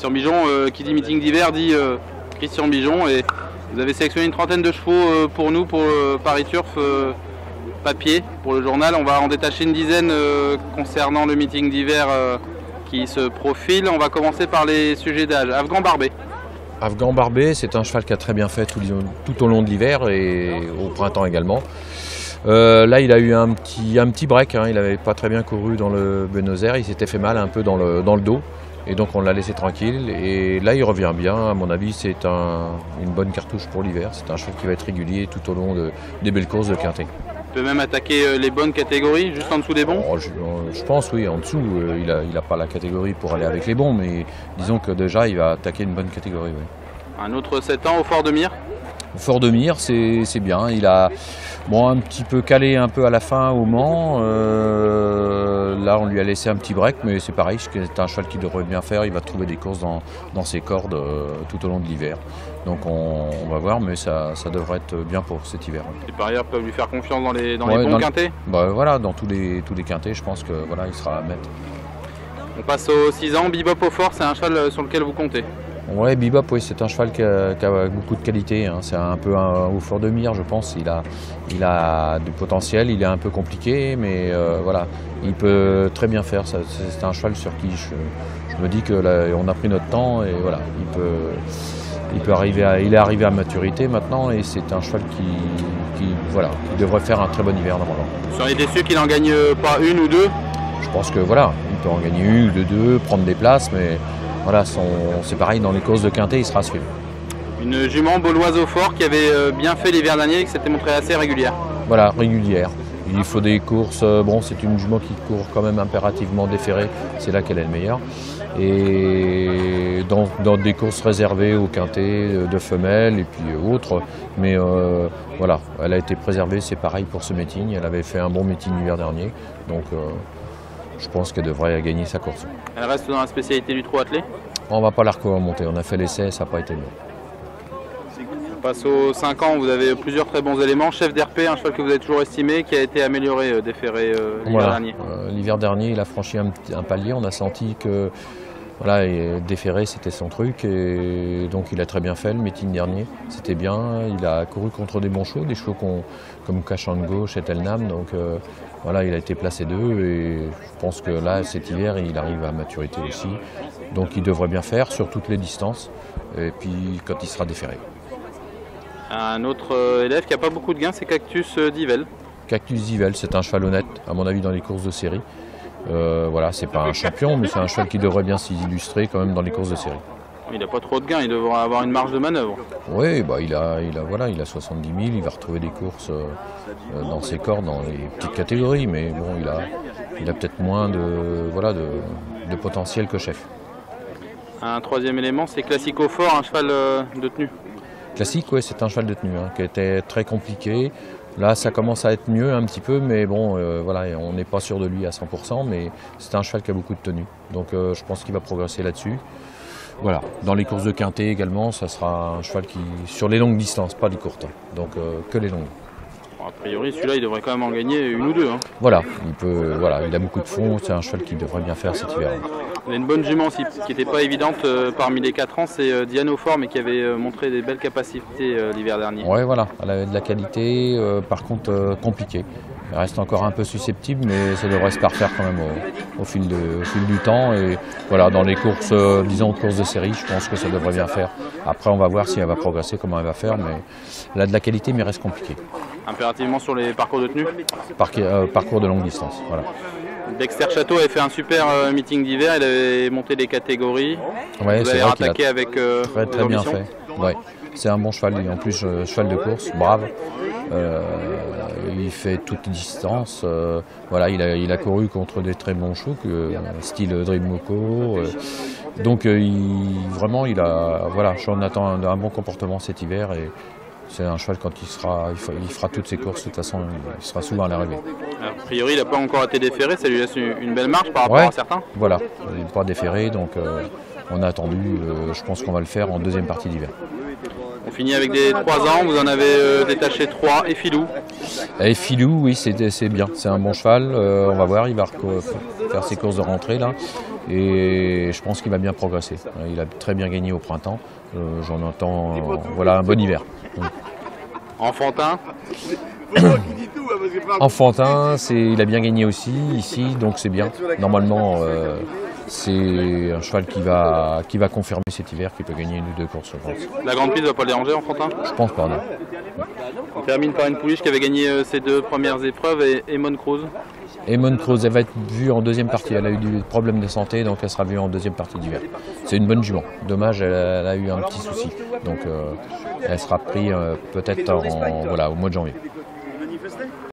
Christian Bijon, qui dit meeting d'hiver dit Christian Bijon, et vous avez sélectionné une trentaine de chevaux pour nous, pour Paris Turf papier, pour le journal. On va en détacher une dizaine concernant le meeting d'hiver qui se profile. On va commencer par les sujets d'âge. Afghan Barbé. Afghan Barbé, c'est un cheval qui a très bien fait tout au long de l'hiver et au printemps également. Là, il a eu un petit break, hein. Il n'avait pas très bien couru dans le Buenos Aires, il s'était fait mal un peu dans le dos. Et donc on l'a laissé tranquille, et là il revient bien. À mon avis, c'est une bonne cartouche pour l'hiver. C'est un cheval qui va être régulier tout au long des belles courses de quintet. Il peut même attaquer les bonnes catégories, juste en dessous des bons. Je pense, oui, en dessous. Il n'a pas la catégorie pour aller avec les bons, mais disons que déjà il va attaquer une bonne catégorie. Oui. Un autre 7 ans au Fort de Mire. Au Fort de Mire, c'est bien. Il a un petit peu calé un peu à la fin au Mans. Là, on lui a laissé un petit break, mais c'est pareil, c'est un cheval qui devrait bien faire. Il va trouver des courses dans ses cordes tout au long de l'hiver. Donc on va voir, mais ça devrait être bien pour cet hiver. Les parieurs peuvent lui faire confiance dans les bons quintets. Voilà, dans tous les quintets, je pense que voilà, il sera à mettre. On passe aux 6 ans. Bebop au Fort, c'est un cheval sur lequel vous comptez. Ouais, Bebop, oui, c'est un cheval qui a beaucoup de qualité, hein. C'est un peu au Fort de Mire, je pense. Il a du potentiel, il est un peu compliqué, mais voilà, il peut très bien faire. C'est un cheval sur qui je me dis qu'on a pris notre temps, et voilà, il est arrivé à maturité maintenant, et c'est un cheval qui devrait faire un très bon hiver normalement. Vous seriez déçu qu'il en gagne pas une ou deux? Je pense que voilà, il peut en gagner une ou deux, prendre des places, mais voilà, c'est pareil, dans les courses de quintet, il sera à suivre. Une jument bauloise au Fort qui avait bien fait l'hiver dernier et qui s'était montrée assez régulière. Voilà, régulière. Il faut des courses, c'est une jument qui court quand même impérativement déférée, c'est là qu'elle est le meilleure. Et dans des courses réservées au quintet de femelles et puis autres, mais voilà, elle a été préservée, c'est pareil pour ce meeting. Elle avait fait un bon meeting l'hiver dernier, donc je pense qu'elle devrait gagner sa course. Elle reste dans la spécialité du trot attelé? On ne va pas la remonter, on a fait l'essai, ça n'a pas été bon. On passe aux 5 ans, vous avez plusieurs très bons éléments. Chef d'RP, un cheval que vous avez toujours estimé, qui a été amélioré, déféré l'hiver dernier. L'hiver dernier, il a franchi un palier, on a senti que voilà, déféré c'était son truc, et donc il a très bien fait le meeting dernier, c'était bien. Il a couru contre des bons chevaux, des chevaux comme Cachango, Chetelnam, donc voilà, il a été placé 2, et je pense que là cet hiver il arrive à maturité aussi, donc il devrait bien faire sur toutes les distances, et puis quand il sera déféré. Un autre élève qui n'a pas beaucoup de gains, c'est Cactus d'Yvel. Cactus d'Yvel, c'est un cheval honnête, à mon avis, dans les courses de série. Voilà, c'est pas un champion, mais c'est un cheval qui devrait bien s'illustrer quand même dans les courses de série. Il n'a pas trop de gains, il devrait avoir une marge de manœuvre. Oui, il a 70 000, il va retrouver des courses dans ses cordes, dans les petites catégories, mais bon, il a peut-être moins de potentiel que chef. Un troisième élément, c'est Classico Fort, un cheval de tenue. Classique, oui, c'est un cheval de tenue, hein, qui était très compliqué. Là, ça commence à être mieux un petit peu, mais bon, voilà, on n'est pas sûr de lui à 100%, mais c'est un cheval qui a beaucoup de tenue. Donc je pense qu'il va progresser là-dessus. Voilà, dans les courses de quintet également, ça sera un cheval qui, sur les longues distances, pas les courtes, hein, donc que les longues. Bon, a priori, celui-là, il devrait quand même en gagner une ou deux. Hein. Voilà, il a beaucoup de fond, c'est un cheval qui devrait bien faire cet hiver. Il a une bonne jument aussi, qui n'était pas évidente parmi les 4 ans, c'est Diane au Fort, mais qui avait montré des belles capacités l'hiver dernier. Oui, voilà, elle avait de la qualité, par contre compliquée. Elle reste encore un peu susceptible, mais ça devrait se parfaire quand même au fil du temps. Et voilà, dans les courses, courses de série, je pense que ça devrait bien faire. Après, on va voir si elle va progresser, comment elle va faire, mais elle a de la qualité, mais elle reste compliquée. Impérativement sur les parcours de tenue? Parcours de longue distance, voilà. Dexter Château avait fait un super meeting d'hiver, il avait monté les catégories. Ouais, vous avez rattaqué avec très bien fait. Ouais. C'est un bon cheval, en plus cheval de course, brave. Il fait toutes les distances. Voilà, il a couru contre des très bons chevaux, style Dream Moko. Donc vraiment, j'en attends un bon comportement cet hiver. Et c'est un cheval, quand il fera toutes ses courses, de toute façon, il sera souvent à l'arrivée. A priori, il n'a pas encore été déféré, ça lui laisse une belle marge par rapport à certains. Voilà, il n'est pas déféré, donc on a attendu, je pense qu'on va le faire en deuxième partie d'hiver. On finit avec des 3 ans, vous en avez détaché 3, et Filou. Et Filou, oui, c'est bien, c'est un bon cheval, on va voir, il va faire ses courses de rentrée là. et je pense qu'il va bien progresser. Il a très bien gagné au printemps, j'en entends voilà, un bon hiver. Enfantin. Enfantin, il a bien gagné aussi ici, donc c'est bien. Normalement, c'est un cheval qui va confirmer cet hiver, qui peut gagner 1 ou 2 courses, je pense. La grande piste ne va pas le déranger, Enfantin? Je pense pas, non. On termine par une pouliche qui avait gagné ses 2 premières épreuves, et Emon Cruz. Emon Cruz, elle va être vue en deuxième partie. Elle a eu des problèmes de santé, donc elle sera vue en deuxième partie d'hiver. C'est une bonne jument. Dommage, elle a eu un petit souci. Donc elle sera prise peut-être au mois de janvier.